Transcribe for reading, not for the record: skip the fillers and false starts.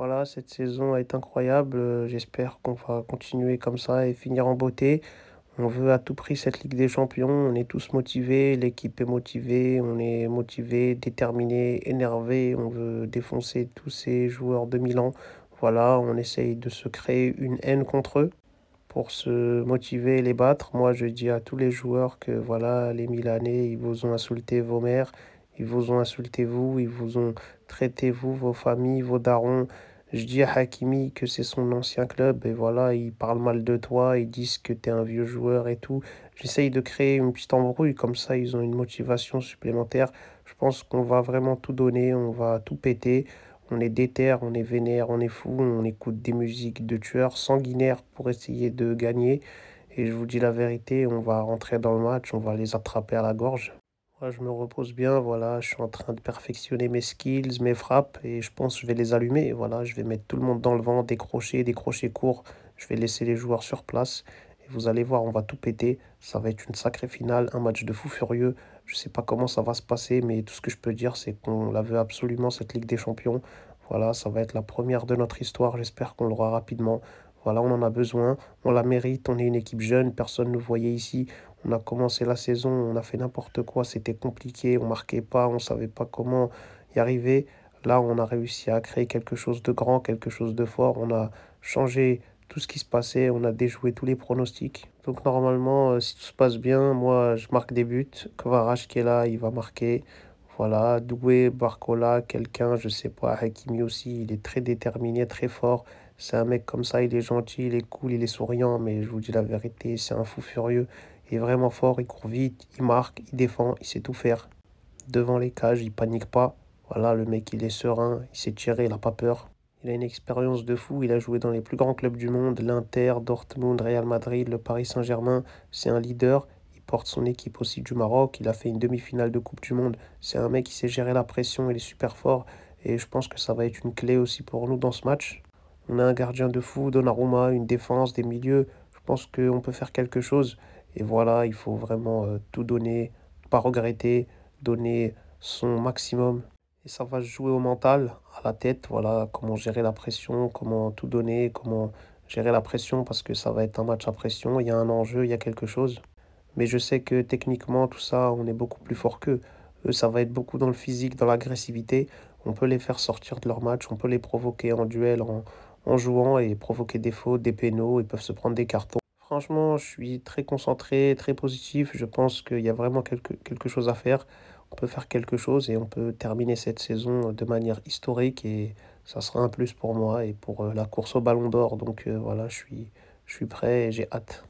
Voilà, cette saison est incroyable. J'espère qu'on va continuer comme ça et finir en beauté. On veut à tout prix cette Ligue des Champions. On est tous motivés, l'équipe est motivée, on est motivé, déterminé, énervé. On veut défoncer tous ces joueurs de Milan. Voilà, on essaye de se créer une haine contre eux pour se motiver et les battre. Moi, je dis à tous les joueurs que voilà, les Milanais, ils vous ont insulté vos mères, ils vous ont insulté vous, ils vous ont traité vous, vos familles, vos darons. Je dis à Hakimi que c'est son ancien club et voilà, ils parlent mal de toi, ils disent que tu es un vieux joueur et tout. J'essaye de créer une petite embrouille, comme ça ils ont une motivation supplémentaire. Je pense qu'on va vraiment tout donner, on va tout péter. On est déter, on est vénère, on est fou, on écoute des musiques de tueurs sanguinaires pour essayer de gagner. Et je vous dis la vérité, on va rentrer dans le match, on va les attraper à la gorge. Moi, je me repose bien, voilà, je suis en train de perfectionner mes skills, mes frappes, et je pense que je vais les allumer. Voilà, je vais mettre tout le monde dans le vent, des crochets courts, je vais laisser les joueurs sur place. Et vous allez voir, on va tout péter. Ça va être une sacrée finale, un match de fou furieux. Je sais pas comment ça va se passer, mais tout ce que je peux dire, c'est qu'on la veut absolument, cette Ligue des Champions. Voilà, ça va être la première de notre histoire. J'espère qu'on l'aura rapidement. Voilà, on en a besoin. On la mérite. On est une équipe jeune. Personne ne nous voyait ici. On a commencé la saison. On a fait n'importe quoi. C'était compliqué. On marquait pas. On savait pas comment y arriver. Là, on a réussi à créer quelque chose de grand, quelque chose de fort. On a changé tout ce qui se passait. On a déjoué tous les pronostics. Donc, normalement, si tout se passe bien, moi, je marque des buts. Kvarash qui est là, il va marquer. Voilà, Doué, Barcola, quelqu'un, je sais pas, Hakimi aussi, il est très déterminé, très fort. C'est un mec comme ça, il est gentil, il est cool, il est souriant, mais je vous dis la vérité, c'est un fou furieux. Il est vraiment fort, il court vite, il marque, il défend, il sait tout faire. Devant les cages, il panique pas. Voilà, le mec, il est serein, il sait tirer, il a pas peur. Il a une expérience de fou, il a joué dans les plus grands clubs du monde, l'Inter, Dortmund, Real Madrid, le Paris Saint-Germain. C'est un leader, il porte son équipe aussi du Maroc, il a fait une demi-finale de Coupe du Monde. C'est un mec qui sait gérer la pression, il est super fort. Et je pense que ça va être une clé aussi pour nous dans ce match. On a un gardien de fou, Donnarumma, une défense, des milieux. Je pense qu'on peut faire quelque chose. Et voilà, il faut vraiment tout donner, pas regretter, donner son maximum. Et ça va se jouer au mental, à la tête, voilà, comment gérer la pression, comment tout donner, comment gérer la pression, parce que ça va être un match à pression, il y a un enjeu, il y a quelque chose. Mais je sais que techniquement, tout ça, on est beaucoup plus fort qu'eux. Eux, ça va être beaucoup dans le physique, dans l'agressivité. On peut les faire sortir de leur match, on peut les provoquer en duel, en jouant et provoquer des fautes, des pénaux, ils peuvent se prendre des cartons. Franchement, je suis très concentré, très positif. Je pense qu'il y a vraiment quelque chose à faire. On peut faire quelque chose et on peut terminer cette saison de manière historique et ça sera un plus pour moi et pour la course au Ballon d'Or. Donc voilà, je suis prêt et j'ai hâte.